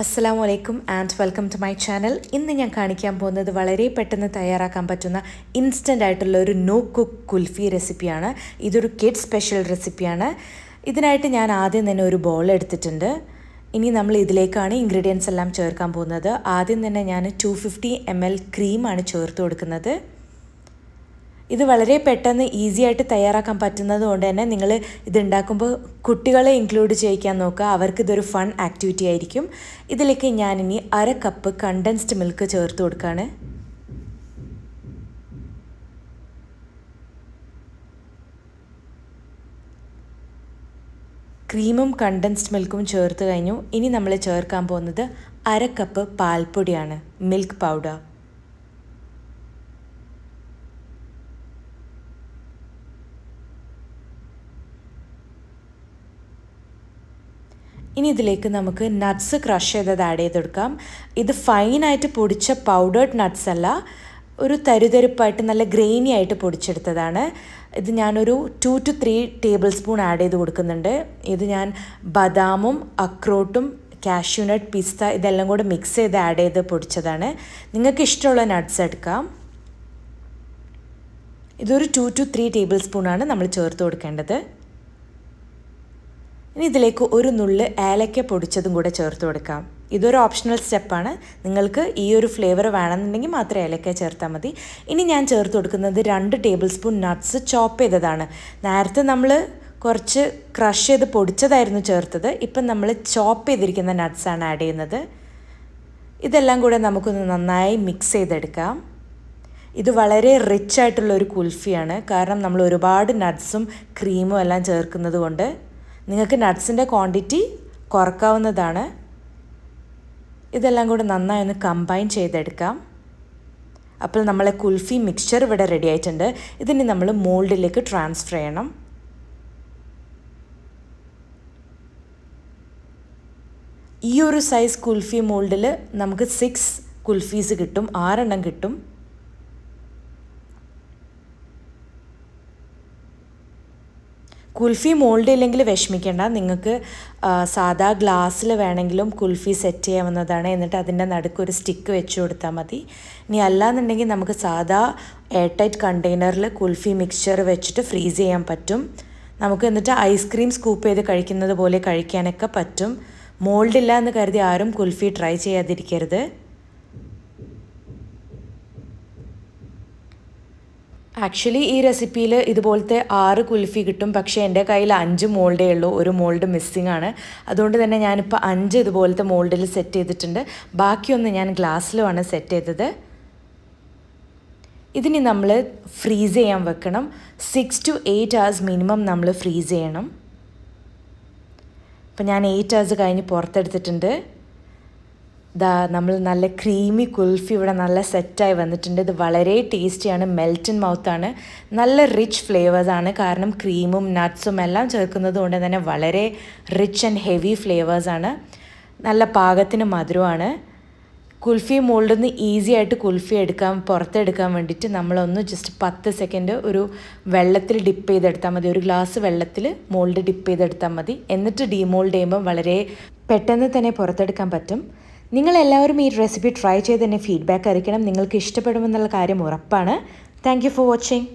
അസ്സലാമു അലൈക്കും and welcome to my channel. ഇന്ന് ഞാൻ കാണിക്കാൻ പോകുന്നത് വളരെ പെട്ടെന്ന് തയ്യാറാക്കാൻ പറ്റുന്ന ഇൻസ്റ്റൻ്റ് ആയിട്ടുള്ള ഒരു നോ കുക്ക് കുൽഫി റെസിപ്പിയാണ്. ഇതൊരു കിഡ് സ്പെഷ്യൽ റെസിപ്പിയാണ്. ഇതിനായിട്ട് ഞാൻ ആദ്യം തന്നെ ഒരു ബോൾ എടുത്തിട്ടുണ്ട്. ഇനി നമ്മൾ ഇതിലേക്കാണ് ഇൻഗ്രീഡിയൻസ് എല്ലാം ചേർക്കാൻ പോകുന്നത്. ആദ്യം തന്നെ ഞാൻ 250 ml ക്രീമാണ് ചേർത്ത് കൊടുക്കുന്നത്. ഇത് വളരെ പെട്ടെന്ന് ഈസി ആയിട്ട് തയ്യാറാക്കാൻ പറ്റുന്നത് കൊണ്ട് തന്നെ നിങ്ങൾ ഇതുണ്ടാക്കുമ്പോൾ കുട്ടികളെ ഇൻക്ലൂഡ് ചെയ്യിക്കാൻ നോക്കുക. അവർക്കിതൊരു ഫൺ ആക്ടിവിറ്റി ആയിരിക്കും. ഇതിലേക്ക് ഞാനിനി 1/2 കപ്പ് കണ്ടൻസ്ഡ് മിൽക്ക് ചേർത്ത് കൊടുക്കുകയാണ്. ക്രീമും കണ്ടൻസ്ഡ് മിൽക്കും ചേർത്ത് കഴിഞ്ഞു. ഇനി നമ്മൾ ചേർക്കാൻ പോകുന്നത് 1/2 കപ്പ് പാൽപ്പൊടിയാണ്, മിൽക്ക് പൗഡർ. ഇനി ഇതിലേക്ക് നമുക്ക് നട്ട്സ് ക്രഷ് ചെയ്തത് ആഡ് ചെയ്ത് കൊടുക്കാം. ഇത് ഫൈനായിട്ട് പൊടിച്ച പൗഡേർഡ് നട്ട്സ് അല്ല, ഒരു തരുതരിപ്പായിട്ട് നല്ല ഗ്രെയിനി ആയിട്ട് പൊടിച്ചെടുത്തതാണ്. ഇത് ഞാനൊരു 2 to 3 ടേബിൾ സ്പൂൺ ആഡ് ചെയ്ത് കൊടുക്കുന്നുണ്ട്. ഇത് ഞാൻ ബദാമും അക്രോട്ടും കാഷ്യൂനട്ട് പിസ്ത ഇതെല്ലാം കൂടെ മിക്സ് ചെയ്ത് ആഡ് ചെയ്ത് പൊടിച്ചതാണ്. നിങ്ങൾക്ക് ഇഷ്ടമുള്ള നട്ട്സ് എടുക്കാം. ഇതൊരു 2 to 3 ടേബിൾ സ്പൂണാണ് നമ്മൾ ചേർത്ത് കൊടുക്കേണ്ടത്. ഇനി ഇതിലേക്ക് ഒരു നുള്ള് ഏലക്ക പൊടിച്ചതും കൂടെ ചേർത്ത് കൊടുക്കാം. ഇതൊരു ഓപ്ഷണൽ സ്റ്റെപ്പാണ്. നിങ്ങൾക്ക് ഈ ഒരു ഫ്ലേവർ വേണമെന്നുണ്ടെങ്കിൽ മാത്രമേ ഏലക്ക ചേർത്താൽ മതി. ഇനി ഞാൻ ചേർത്ത് കൊടുക്കുന്നത് 2 ടേബിൾ സ്പൂൺ നട്ട്സ് ചോപ്പ് ചെയ്തതാണ്. നേരത്തെ നമ്മൾ കുറച്ച് ക്രഷ് ചെയ്ത് പൊടിച്ചതായിരുന്നു ചേർത്തത്. ഇപ്പം നമ്മൾ ചോപ്പ് ചെയ്തിരിക്കുന്ന നട്ട്സാണ് ആഡ് ചെയ്യുന്നത്. ഇതെല്ലാം കൂടെ നമുക്കൊന്ന് നന്നായി മിക്സ് ചെയ്തെടുക്കാം. ഇത് വളരെ റിച്ച് ആയിട്ടുള്ളൊരു കുൽഫിയാണ്. കാരണം നമ്മൾ ഒരുപാട് നട്ട്സും ക്രീമും എല്ലാം ചേർക്കുന്നത് കൊണ്ട് നിങ്ങൾക്ക് നട്ട്സിൻ്റെ ക്വാണ്ടിറ്റി കുറക്കാവുന്നതാണ്. ഇതെല്ലാം കൂടെ നന്നായി ഒന്ന് കമ്പൈൻ ചെയ്തെടുക്കാം. അപ്പോൾ നമ്മളെ കുൽഫി മിക്സ്ചർ ഇവിടെ റെഡി ആയിട്ടുണ്ട്. ഇതിന് നമ്മൾ മോൾഡിലേക്ക് ട്രാൻസ്ഫർ ചെയ്യണം. ഈ ഒരു സൈസ് കുൽഫി മോൾഡിൽ നമുക്ക് 6 കുൽഫീസ് കിട്ടും, 6 എണ്ണം കിട്ടും. കുൽഫി മോൾഡ് ഇല്ലെങ്കിൽ വിഷമിക്കേണ്ട, നിങ്ങൾക്ക് സാധാ ഗ്ലാസ്സിൽ വേണമെങ്കിലും കുൽഫി സെറ്റ് ചെയ്യാവുന്നതാണ്. എന്നിട്ട് അതിൻ്റെ നടുക്ക് ഒരു സ്റ്റിക്ക് വെച്ച് കൊടുത്താൽ മതി. ഇനി അല്ലാന്നുണ്ടെങ്കിൽ നമുക്ക് സാധാ എയർ ടൈറ്റ് കണ്ടെയ്നറിൽ കുൽഫി മിക്സ്ചർ വെച്ചിട്ട് ഫ്രീസ് ചെയ്യാൻ പറ്റും. നമുക്ക് എന്നിട്ട് ഐസ്ക്രീം സ്കൂപ്പ് ചെയ്ത് കഴിക്കുന്നത് പോലെ കഴിക്കാനൊക്കെ പറ്റും. മോൾഡില്ല എന്ന് കരുതി ആരും കുൽഫി ട്രൈ ചെയ്യാതിരിക്കരുത്. ആക്ച്വലി ഈ റെസിപ്പിയിൽ ഇതുപോലത്തെ 6 കുൽഫി കിട്ടും. പക്ഷേ എൻ്റെ കയ്യിൽ 5 മോൾഡേ ഉള്ളൂ, ഒരു മോൾഡ് മിസ്സിംഗ് ആണ്. അതുകൊണ്ട് തന്നെ ഞാനിപ്പോൾ 5 ഇതുപോലത്തെ മോൾഡിൽ സെറ്റ് ചെയ്തിട്ടുണ്ട്. ബാക്കിയൊന്ന് ഞാൻ ഗ്ലാസ്സിലുമാണ് സെറ്റ് ചെയ്തത്. ഇതിനി നമ്മൾ ഫ്രീസ് ചെയ്യാൻ വെക്കണം. 6 to 8 hours മിനിമം നമ്മൾ ഫ്രീസ് ചെയ്യണം. അപ്പോൾ ഞാൻ 8 hours കഴിഞ്ഞ് പുറത്തെടുത്തിട്ടുണ്ട്. നമ്മൾ നല്ല ക്രീമി കുൽഫി ഇവിടെ നല്ല സെറ്റായി വന്നിട്ടുണ്ട്. ഇത് വളരെ ടേസ്റ്റിയാണ്, മെൽറ്റ് ഇൻ മൗത്താണ്, നല്ല റിച്ച് ഫ്ലേവേഴ്സാണ്. കാരണം ക്രീമും നട്ട്സും എല്ലാം ചേർക്കുന്നത് കൊണ്ട് തന്നെ വളരെ റിച്ച് ആൻഡ് ഹെവി ഫ്ലേവേഴ്സാണ്. നല്ല പാകത്തിന് മധുരമാണ്. കുൽഫി മോൾഡിൽ നിന്ന് ഈസി ആയിട്ട് കുൽഫി പുറത്തെടുക്കാൻ വേണ്ടിയിട്ട് നമ്മളൊന്ന് ജസ്റ്റ് 10 സെക്കൻഡ് ഒരു വെള്ളത്തിൽ ഡിപ്പ് ചെയ്തെടുത്താൽ മതി. ഒരു ഗ്ലാസ് വെള്ളത്തിൽ മോൾഡ് ഡിപ്പ് ചെയ്തെടുത്താൽ മതി. എന്നിട്ട് ഡീമോൾഡ് ചെയ്യുമ്പോൾ വളരെ പെട്ടെന്ന് തന്നെ പുറത്തെടുക്കാൻ പറ്റും. നിങ്ങളെല്ലാവരും ഈ റെസിപ്പി ട്രൈ ചെയ്ത് തന്നെ ഫീഡ്ബാക്ക് അറിയിക്കണം. നിങ്ങൾക്ക് ഇഷ്ടപ്പെടുമെന്നുള്ള കാര്യം ഉറപ്പാണ്. Thank you for watching.